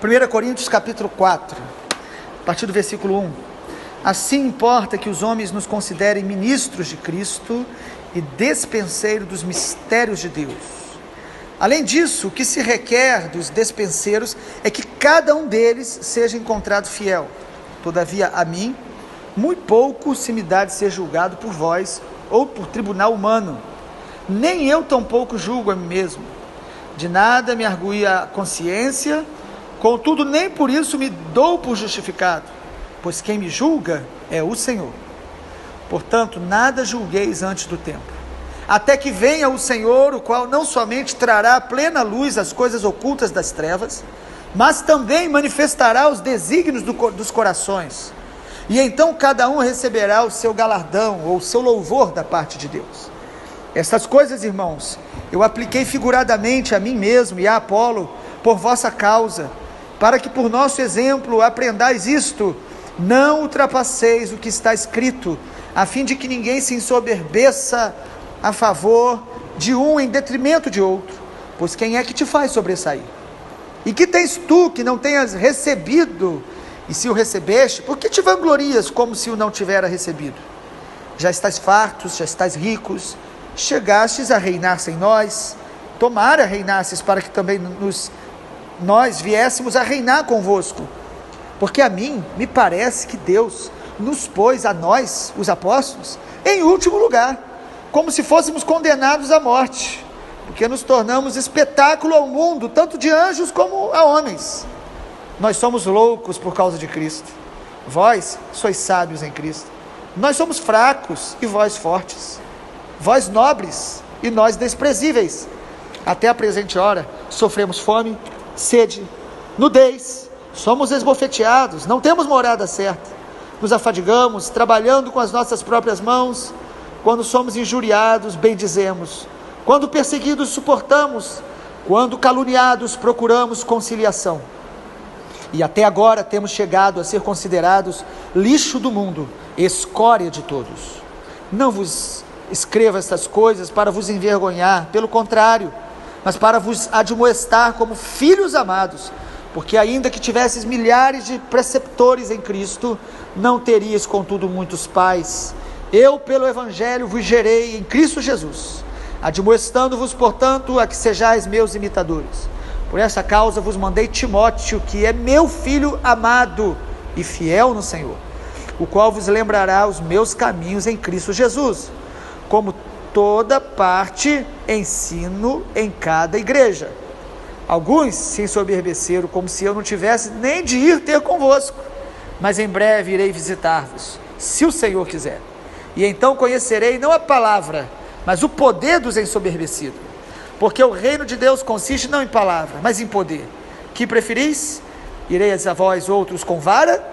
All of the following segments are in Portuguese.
1 Coríntios capítulo 4, a partir do versículo 1. Assim importa que os homens nos considerem ministros de Cristo e despenseiros dos mistérios de Deus. Além disso, o que se requer dos despenseiros é que cada um deles seja encontrado fiel. Todavia, a mim, muito pouco se me dá de ser julgado por vós ou por tribunal humano. Nem eu tampouco julgo a mim mesmo. De nada me argui a consciência, contudo nem por isso me dou por justificado, pois quem me julga é o Senhor. Portanto, nada julgueis antes do tempo, até que venha o Senhor, o qual não somente trará à plena luz as coisas ocultas das trevas, mas também manifestará os desígnios dos corações. E então cada um receberá o seu galardão, ou o seu louvor da parte de Deus. Estas coisas, irmãos, eu apliquei figuradamente a mim mesmo e a Apolo, por vossa causa, para que por nosso exemplo aprendais isto: não ultrapasseis o que está escrito, a fim de que ninguém se ensoberbeça a favor de um em detrimento de outro. Pois quem é que te faz sobressair? E que tens tu que não tenhas recebido? E se o recebeste, por que te vanglorias como se o não tivera recebido? Já estáis fartos, já estáis ricos, chegastes a reinar sem nós. Tomara reinasses para que também nós viéssemos a reinar convosco. Porque a mim me parece que Deus nos pôs a nós, os apóstolos, em último lugar, como se fôssemos condenados à morte, porque nos tornamos espetáculo ao mundo, tanto de anjos como a homens. Nós somos loucos por causa de Cristo, vós sois sábios em Cristo. Nós somos fracos e vós fortes, vós nobres e nós desprezíveis. Até a presente hora sofremos fome, sede, nudez, somos esbofeteados, não temos morada certa, nos afadigamos, trabalhando com as nossas próprias mãos. Quando somos injuriados, bendizemos. Quando perseguidos, suportamos. Quando caluniados, procuramos conciliação. E até agora temos chegado a ser considerados lixo do mundo, escória de todos. Não vos escrevo estas coisas para vos envergonhar, pelo contrário, mas para vos admoestar como filhos amados, porque ainda que tivesses milhares de preceptores em Cristo, não terias contudo muitos pais. Eu pelo Evangelho vos gerei em Cristo Jesus, admoestando-vos, portanto, a que sejais meus imitadores. Por essa causa vos mandei Timóteo, que é meu filho amado e fiel no Senhor, o qual vos lembrará os meus caminhos em Cristo Jesus, como toda parte ensino em cada igreja. Alguns se ensoberbeceram, como se eu não tivesse nem de ir ter convosco, mas em breve irei visitar-vos, se o Senhor quiser. E então conhecerei não a palavra, mas o poder dos ensoberbecidos. Porque o reino de Deus consiste não em palavra, mas em poder. Que preferis? Ireis a vós outros com vara,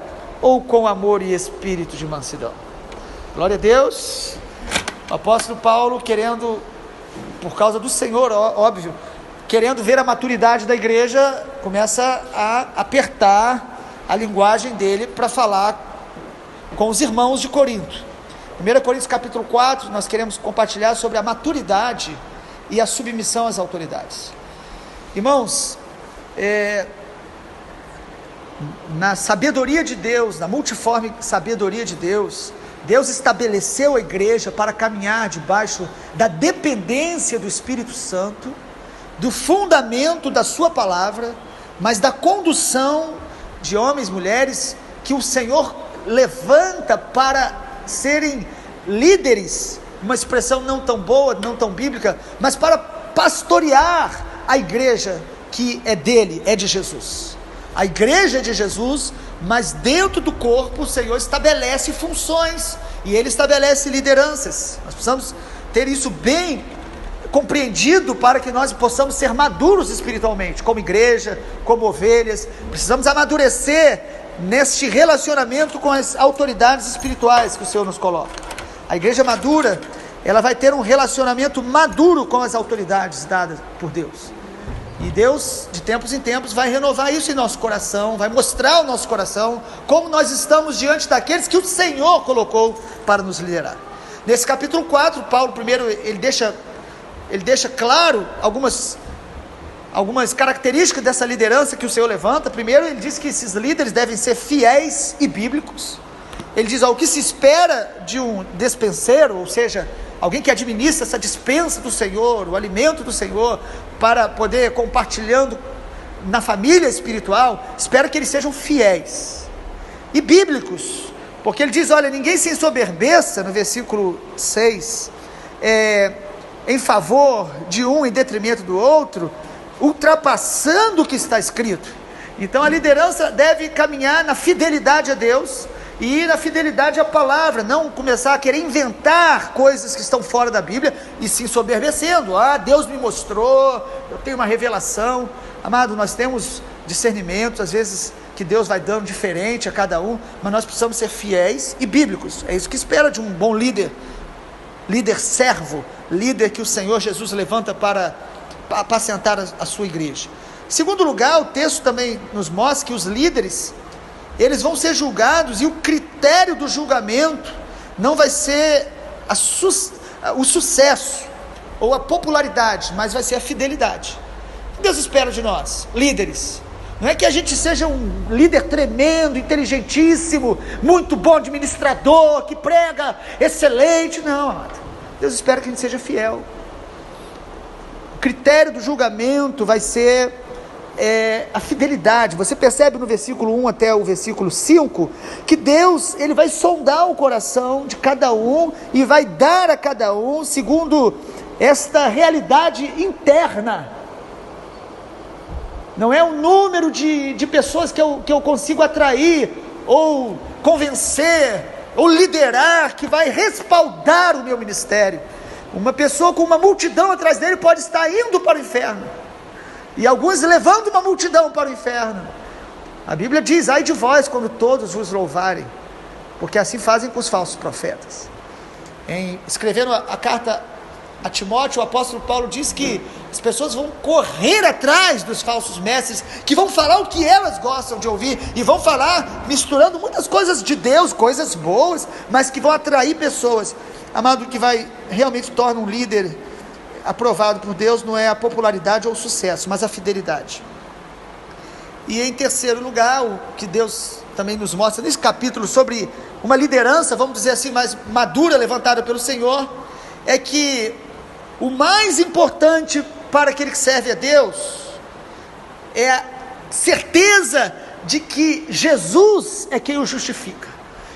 ou com amor e espírito de mansidão? Glória a Deus. O apóstolo Paulo, querendo, por causa do Senhor, óbvio, querendo ver a maturidade da igreja, começa a apertar a linguagem dele para falar com os irmãos de Corinto. 1 Coríntios capítulo 4, nós queremos compartilhar sobre a maturidade e a submissão às autoridades. Irmãos, na sabedoria de Deus, na multiforme sabedoria de Deus, Deus estabeleceu a igreja para caminhar debaixo da dependência do Espírito Santo, do fundamento da sua palavra, mas da condução de homens e mulheres que o Senhor levanta para serem líderes, uma expressão não tão boa, não tão bíblica, mas para pastorear a igreja que é dele, é de Jesus. A igreja é de Jesus, mas dentro do corpo o Senhor estabelece funções, e Ele estabelece lideranças. Nós precisamos ter isso bem compreendido para que nós possamos ser maduros espiritualmente, como igreja, como ovelhas. Precisamos amadurecer neste relacionamento com as autoridades espirituais que o Senhor nos coloca. A igreja madura, ela vai ter um relacionamento maduro com as autoridades dadas por Deus. E Deus, de tempos em tempos, vai renovar isso em nosso coração, vai mostrar ao nosso coração como nós estamos diante daqueles que o Senhor colocou para nos liderar. Nesse capítulo 4, Paulo primeiro, ele deixa claro algumas algumas características dessa liderança que o Senhor levanta. Primeiro, ele diz que esses líderes devem ser fiéis e bíblicos. Ele diz, o que se espera de um despenseiro, ou seja, alguém que administra essa despensa do Senhor, o alimento do Senhor, para poder compartilhando na família espiritual, espera que eles sejam fiéis e bíblicos, porque ele diz, olha, ninguém se ensoberbeça, no versículo 6, em favor de um em detrimento do outro, ultrapassando o que está escrito. Então a liderança deve caminhar na fidelidade a Deus e na fidelidade à palavra, não começar a querer inventar coisas que estão fora da Bíblia e se ensoberbecendo. Deus me mostrou, eu tenho uma revelação. Amado, nós temos discernimento, às vezes que Deus vai dando diferente a cada um, mas nós precisamos ser fiéis e bíblicos. É isso que espera de um bom líder, líder servo, líder que o Senhor Jesus levanta para apacentar a sua igreja. Em segundo lugar, o texto também nos mostra que os líderes, eles vão ser julgados, e o critério do julgamento não vai ser o sucesso ou a popularidade, mas vai ser a fidelidade. O que Deus espera de nós, líderes? Não é que a gente seja um líder tremendo, inteligentíssimo, muito bom administrador, que prega excelente, não, amado. Deus espera que a gente seja fiel. O critério do julgamento vai ser a fidelidade. Você percebe no versículo 1 até o versículo 5, que Deus, ele vai sondar o coração de cada um, e vai dar a cada um, segundo esta realidade interna. Não é o número de pessoas que eu consigo atrair, ou convencer, ou liderar, que vai respaldar o meu ministério. Uma pessoa com uma multidão atrás dele pode estar indo para o inferno, e alguns levando uma multidão para o inferno. A Bíblia diz, ai de vós quando todos vos louvarem, porque assim fazem com os falsos profetas. Escrevendo a carta a Timóteo, o apóstolo Paulo diz que as pessoas vão correr atrás dos falsos mestres, que vão falar o que elas gostam de ouvir, e vão falar misturando muitas coisas de Deus, coisas boas, mas que vão atrair pessoas. Amado, o que vai realmente torna um líder aprovado por Deus não é a popularidade ou o sucesso, mas a fidelidade. E em terceiro lugar, o que Deus também nos mostra nesse capítulo sobre uma liderança, vamos dizer assim, mais madura, levantada pelo Senhor, é que o mais importante para aquele que serve a Deus é a certeza de que Jesus é quem o justifica,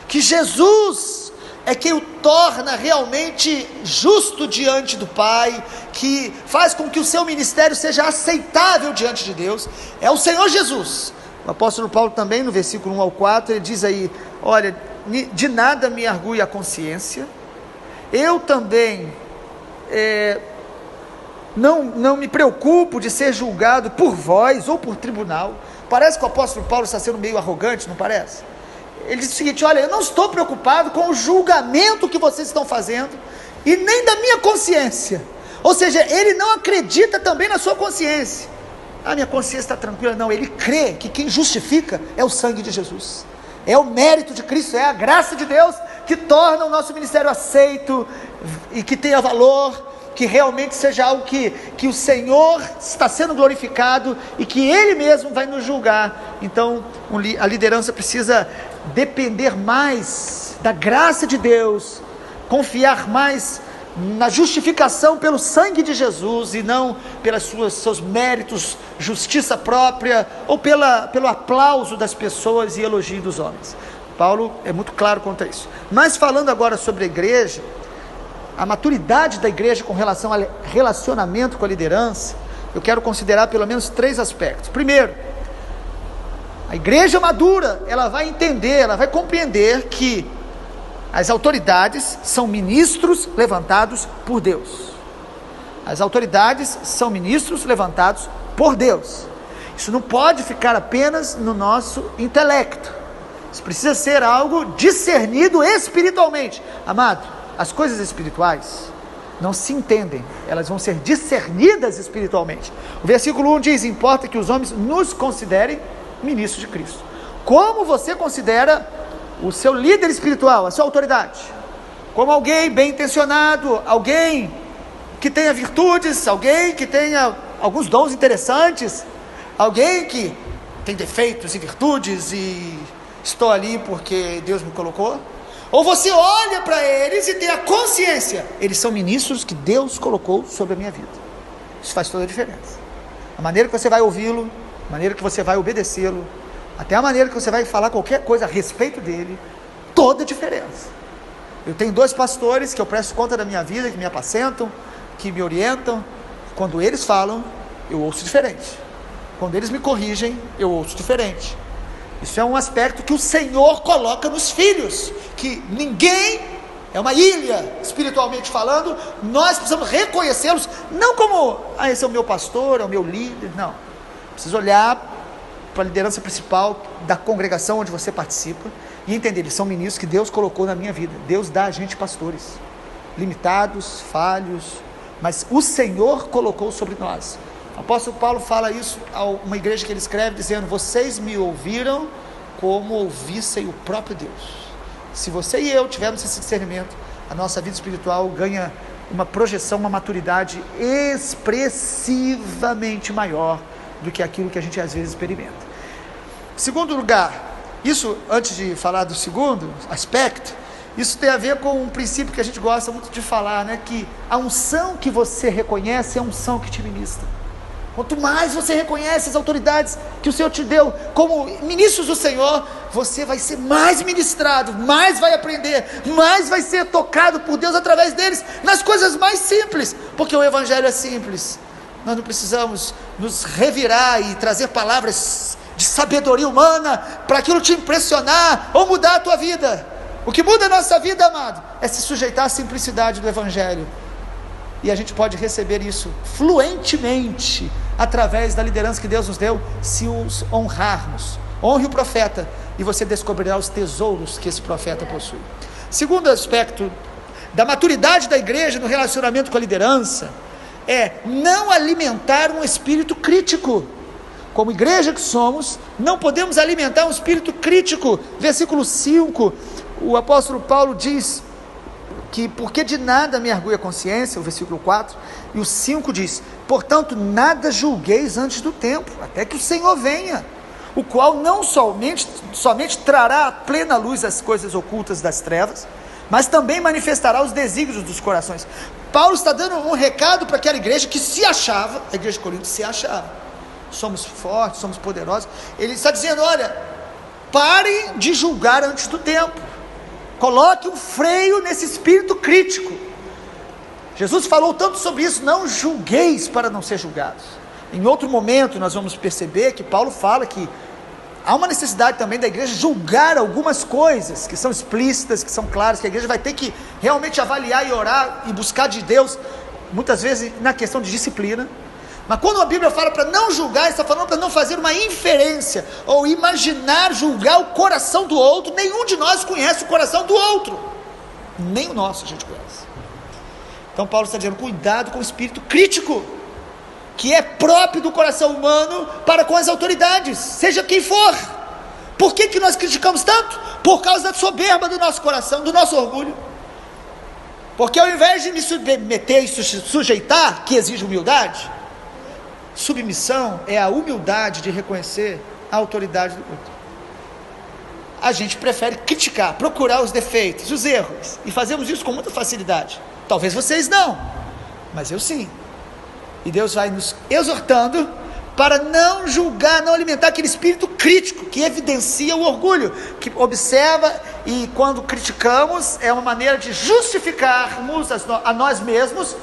que Jesus é quem o torna realmente justo diante do Pai, que faz com que o seu ministério seja aceitável diante de Deus, é o Senhor Jesus. O apóstolo Paulo também, no versículo 1 ao 4, ele diz aí, olha, de nada me argui a consciência, eu também não me preocupo de ser julgado por vós ou por tribunal. Parece que o apóstolo Paulo está sendo meio arrogante, não parece? Ele diz o seguinte, olha, eu não estou preocupado com o julgamento que vocês estão fazendo, e nem da minha consciência. Ou seja, ele não acredita também na sua consciência. Minha consciência está tranquila. Não, ele crê que quem justifica é o sangue de Jesus, é o mérito de Cristo, é a graça de Deus que torna o nosso ministério aceito e que tenha valor, que realmente seja algo que o Senhor está sendo glorificado e que Ele mesmo vai nos julgar. Então a liderança precisa depender mais da graça de Deus, confiar mais na justificação pelo sangue de Jesus e não pelos seus méritos, justiça própria, ou pelo aplauso das pessoas e elogio dos homens. Paulo é muito claro quanto a isso. Mas falando agora sobre a igreja, a maturidade da igreja com relação ao relacionamento com a liderança, eu quero considerar pelo menos 3 aspectos. Primeiro, a igreja madura, ela vai entender, ela vai compreender que as autoridades são ministros levantados por Deus. As autoridades são ministros levantados por Deus. Isso não pode ficar apenas no nosso intelecto. Isso precisa ser algo discernido espiritualmente. Amado, as coisas espirituais não se entendem, elas vão ser discernidas espiritualmente. O versículo 1 diz, importa que os homens nos considerem ministros de Cristo. Como você considera o seu líder espiritual, a sua autoridade? Como alguém bem intencionado, alguém que tenha virtudes, alguém que tenha alguns dons interessantes, alguém que tem defeitos e virtudes e estou ali porque Deus me colocou, ou você olha para eles e tem a consciência, eles são ministros que Deus colocou sobre a minha vida. Isso faz toda a diferença. A maneira que você vai ouvi-lo, a maneira que você vai obedecê-lo, até a maneira que você vai falar qualquer coisa a respeito dele, toda a diferença. Eu tenho 2 pastores que eu presto conta da minha vida, que me apacentam, que me orientam. Quando eles falam, eu ouço diferente. Quando eles me corrigem, eu ouço diferente. Isso é um aspecto que o Senhor coloca nos filhos, que ninguém é uma ilha, espiritualmente falando. Nós precisamos reconhecê-los, não como, esse é o meu pastor, é o meu líder, não. Precisa olhar para a liderança principal da congregação onde você participa e entender, eles são ministros que Deus colocou na minha vida. Deus dá a gente pastores, limitados, falhos, mas o Senhor colocou sobre nós. O apóstolo Paulo fala isso a uma igreja que ele escreve, dizendo: vocês me ouviram como ouvissem o próprio Deus. Se você e eu tivermos esse discernimento, a nossa vida espiritual ganha uma projeção, uma maturidade expressivamente maior do que aquilo que a gente às vezes experimenta. Segundo lugar, isso, antes de falar do segundo aspecto, isso tem a ver com um princípio que a gente gosta muito de falar, né? Que a unção que você reconhece é a unção que te ministra. Quanto mais você reconhece as autoridades que o Senhor te deu como ministros do Senhor, você vai ser mais ministrado, mais vai aprender, mais vai ser tocado por Deus através deles, nas coisas mais simples, porque o Evangelho é simples. Nós não precisamos nos revirar e trazer palavras de sabedoria humana para aquilo te impressionar ou mudar a tua vida. O que muda a nossa vida, amado, é se sujeitar à simplicidade do Evangelho. E a gente pode receber isso fluentemente através da liderança que Deus nos deu, se os honrarmos. Honre o profeta e você descobrirá os tesouros que esse profeta possui. Segundo aspecto da maturidade da igreja no relacionamento com a liderança é não alimentar um espírito crítico. Como igreja que somos, não podemos alimentar um espírito crítico. Versículo 5, o apóstolo Paulo diz que porque de nada me argui a consciência, o versículo 4, e o 5 diz: portanto nada julgueis antes do tempo, até que o Senhor venha, o qual não somente trará à plena luz as coisas ocultas das trevas, mas também manifestará os desígnios dos corações. Paulo está dando um recado para aquela igreja que se achava, a igreja de Corinto se achava, somos fortes, somos poderosos. Ele está dizendo: olha, parem de julgar antes do tempo, coloque um freio nesse espírito crítico. Jesus falou tanto sobre isso: não julgueis para não ser julgados. Em outro momento nós vamos perceber que Paulo fala que há uma necessidade também da igreja julgar algumas coisas que são explícitas, que são claras, que a igreja vai ter que realmente avaliar e orar e buscar de Deus, muitas vezes na questão de disciplina. Mas quando a Bíblia fala para não julgar, está falando para não fazer uma inferência, ou imaginar julgar o coração do outro. Nenhum de nós conhece o coração do outro, nem o nosso a gente conhece. Então Paulo está dizendo: cuidado com o espírito crítico, que é próprio do coração humano para com as autoridades, seja quem for. Por que nós criticamos tanto? Por causa da soberba do nosso coração, do nosso orgulho. Porque ao invés de me submeter e sujeitar, que exige humildade, submissão é a humildade de reconhecer a autoridade do outro. A gente prefere criticar, procurar os defeitos, os erros, e fazemos isso com muita facilidade. Talvez vocês não, mas eu sim. E Deus vai nos exortando para não julgar, não alimentar aquele espírito crítico que evidencia o orgulho, que observa, e quando criticamos é uma maneira de justificarmos a nós mesmos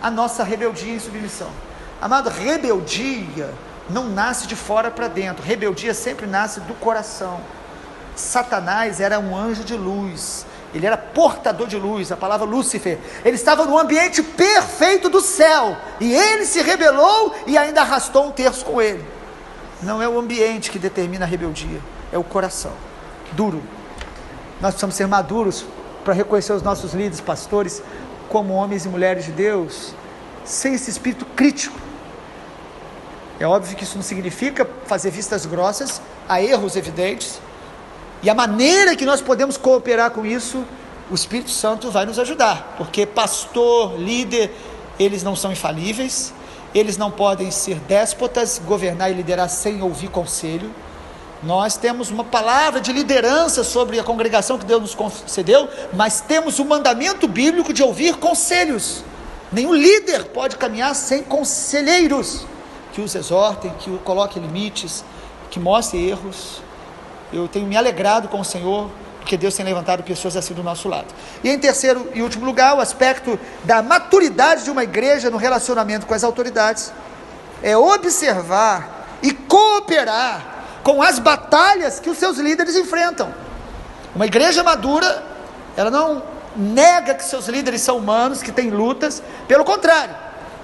a nossa rebeldia e submissão. Amado, rebeldia não nasce de fora para dentro, rebeldia sempre nasce do coração. Satanás era um anjo de luz, ele era portador de luz, a palavra Lúcifer. Ele estava no ambiente perfeito do céu, e ele se rebelou e ainda arrastou um terço com ele. Não é o ambiente que determina a rebeldia, é o coração duro. Nós precisamos ser maduros para reconhecer os nossos líderes, pastores, como homens e mulheres de Deus, sem esse espírito crítico. É óbvio que isso não significa fazer vistas grossas a erros evidentes, e a maneira que nós podemos cooperar com isso, o Espírito Santo vai nos ajudar, porque pastor, líder, eles não são infalíveis, eles não podem ser déspotas, governar e liderar sem ouvir conselho. Nós temos uma palavra de liderança sobre a congregação que Deus nos concedeu, mas temos o mandamento bíblico de ouvir conselhos. Nenhum líder pode caminhar sem conselheiros que os exortem, que o coloquem limites, que mostrem erros. Eu tenho me alegrado com o Senhor, porque Deus tem levantado pessoas assim do nosso lado. E em terceiro e último lugar, o aspecto da maturidade de uma igreja no relacionamento com as autoridades é observar e cooperar com as batalhas que os seus líderes enfrentam. Uma igreja madura, ela não nega que seus líderes são humanos, que têm lutas, pelo contrário,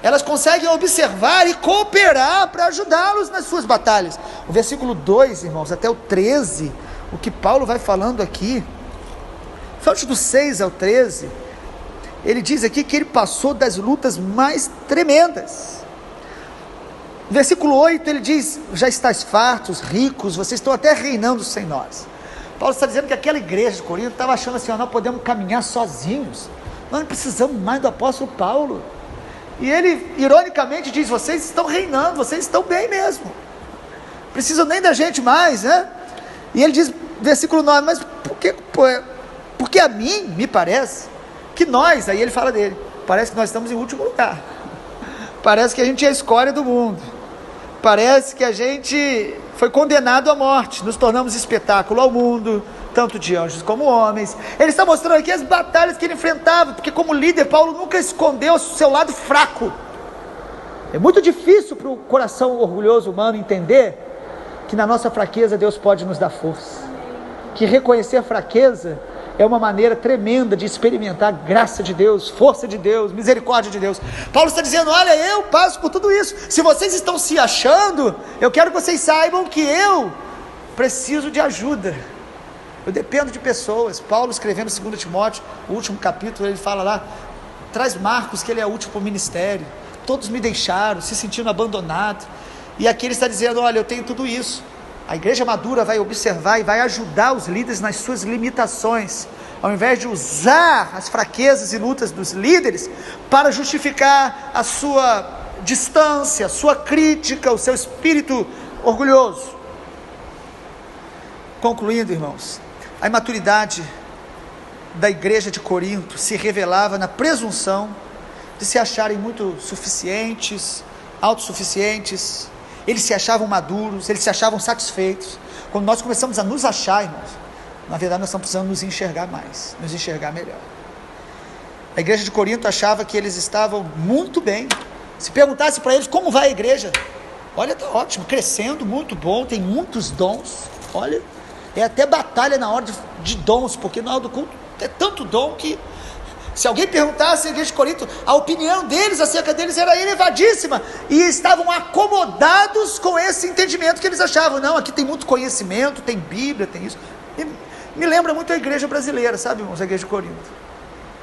elas conseguem observar e cooperar para ajudá-los nas suas batalhas. O versículo 2, irmãos, até o 13, o que Paulo vai falando aqui, antes do 6 ao 13, ele diz aqui que ele passou das lutas mais tremendas. No versículo 8 ele diz: já estáis fartos, ricos, vocês estão até reinando sem nós. Paulo está dizendo que aquela igreja de Corinto estava achando assim: nós podemos caminhar sozinhos, nós não precisamos mais do apóstolo Paulo. E ele ironicamente diz: vocês estão reinando, vocês estão bem mesmo, não precisam nem da gente mais, né? E ele diz, versículo 9, mas porque a mim me parece que nós, aí ele fala dele, parece que nós estamos em último lugar, parece que a gente é a escória do mundo, parece que a gente foi condenado à morte, nos tornamos espetáculo ao mundo, tanto de anjos como homens. Ele está mostrando aqui as batalhas que ele enfrentava, porque como líder, Paulo nunca escondeu o seu lado fraco. É muito difícil para o coração orgulhoso humano entender que na nossa fraqueza Deus pode nos dar força, que reconhecer a fraqueza é uma maneira tremenda de experimentar a graça de Deus, força de Deus, misericórdia de Deus. Paulo está dizendo: olha, eu passo por tudo isso, se vocês estão se achando, eu quero que vocês saibam que eu preciso de ajuda, eu dependo de pessoas. Paulo escrevendo 2 Timóteo, o último capítulo, ele fala lá, traz Marcos, que ele é útil para o ministério, todos me deixaram, se sentindo abandonado, e aqui ele está dizendo: olha, eu tenho tudo isso. A igreja madura vai observar e vai ajudar os líderes nas suas limitações, ao invés de usar as fraquezas e lutas dos líderes para justificar a sua distância, a sua crítica, o seu espírito orgulhoso. Concluindo, irmãos, a imaturidade da igreja de Corinto se revelava na presunção de se acharem muito suficientes, autossuficientes. Eles se achavam maduros, eles se achavam satisfeitos. Quando nós começamos a nos achar, irmãos, na verdade nós estamos precisando nos enxergar mais, nos enxergar melhor. A igreja de Corinto achava que eles estavam muito bem. Se perguntasse para eles como vai a igreja, olha, está ótimo, crescendo, muito bom, tem muitos dons. Olha, é até batalha na hora de dons, porque na hora do culto é tanto dom que, se alguém perguntasse à igreja de Corinto, a opinião deles acerca deles era elevadíssima, e estavam acomodados com esse entendimento que eles achavam: não, aqui tem muito conhecimento, tem Bíblia, tem isso. E me lembra muito a igreja brasileira, sabe, irmãos, a igreja de Corinto,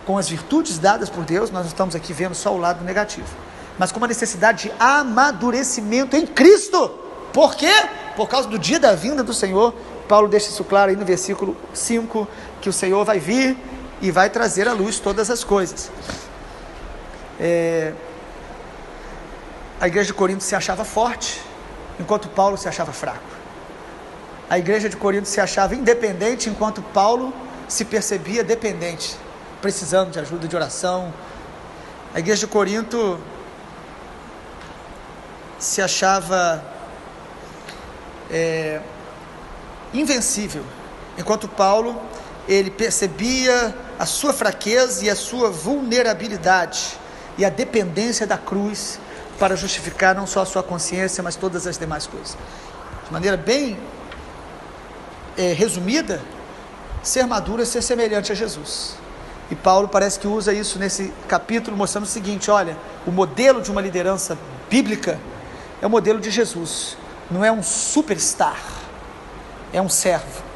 com as virtudes dadas por Deus. Nós não estamos aqui vendo só o lado negativo, mas com uma necessidade de amadurecimento em Cristo. Por quê? Por causa do dia da vinda do Senhor. Paulo deixa isso claro aí no versículo 5, que o Senhor vai vir e vai trazer à luz todas as coisas. A igreja de Corinto se achava forte, enquanto Paulo se achava fraco. A igreja de Corinto se achava independente, enquanto Paulo se percebia dependente, precisando de ajuda, de oração. A igreja de Corinto se achava invencível, enquanto Paulo, ele percebia a sua fraqueza e a sua vulnerabilidade e a dependência da cruz para justificar não só a sua consciência, mas todas as demais coisas. De maneira bem resumida, ser maduro é ser semelhante a Jesus. E Paulo parece que usa isso nesse capítulo, mostrando o seguinte: olha, o modelo de uma liderança bíblica é o modelo de Jesus, não é um superstar, é um servo.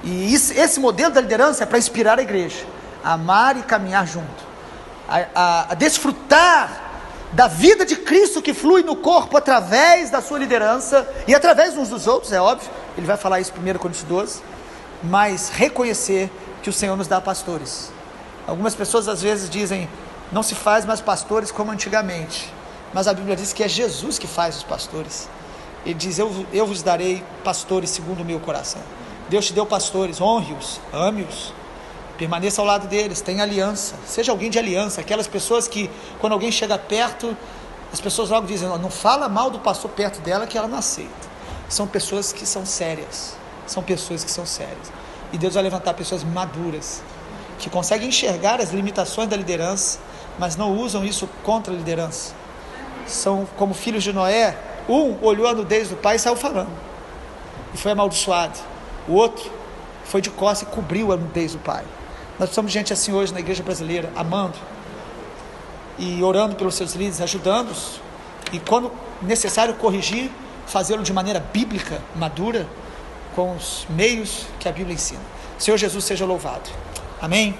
E esse modelo da liderança é para inspirar a igreja a amar e caminhar junto, a desfrutar da vida de Cristo que flui no corpo através da sua liderança e através uns dos outros, é óbvio, ele vai falar isso em 1 Coríntios 12, mas reconhecer que o Senhor nos dá pastores. Algumas pessoas às vezes dizem: não se faz mais pastores como antigamente. mas a Bíblia diz que é Jesus que faz os pastores. Ele diz, eu vos darei pastores segundo o meu coração. Deus te deu pastores, honre-os, ame-os, permaneça ao lado deles, tenha aliança, seja alguém de aliança, aquelas pessoas que quando alguém chega perto, as pessoas logo dizem, não fala mal do pastor perto dela que ela não aceita. São pessoas que são sérias, e Deus vai levantar pessoas maduras, que conseguem enxergar as limitações da liderança, mas não usam isso contra a liderança. São como filhos de Noé, um olhou a nudez do pai e saiu falando, e foi amaldiçoado. O outro foi de costas e cobriu a nudez do pai. Nós somos gente assim hoje na igreja brasileira, amando e orando pelos seus líderes, ajudando-os, e quando necessário corrigir, fazê-lo de maneira bíblica, madura, com os meios que a Bíblia ensina. Senhor Jesus seja louvado. Amém?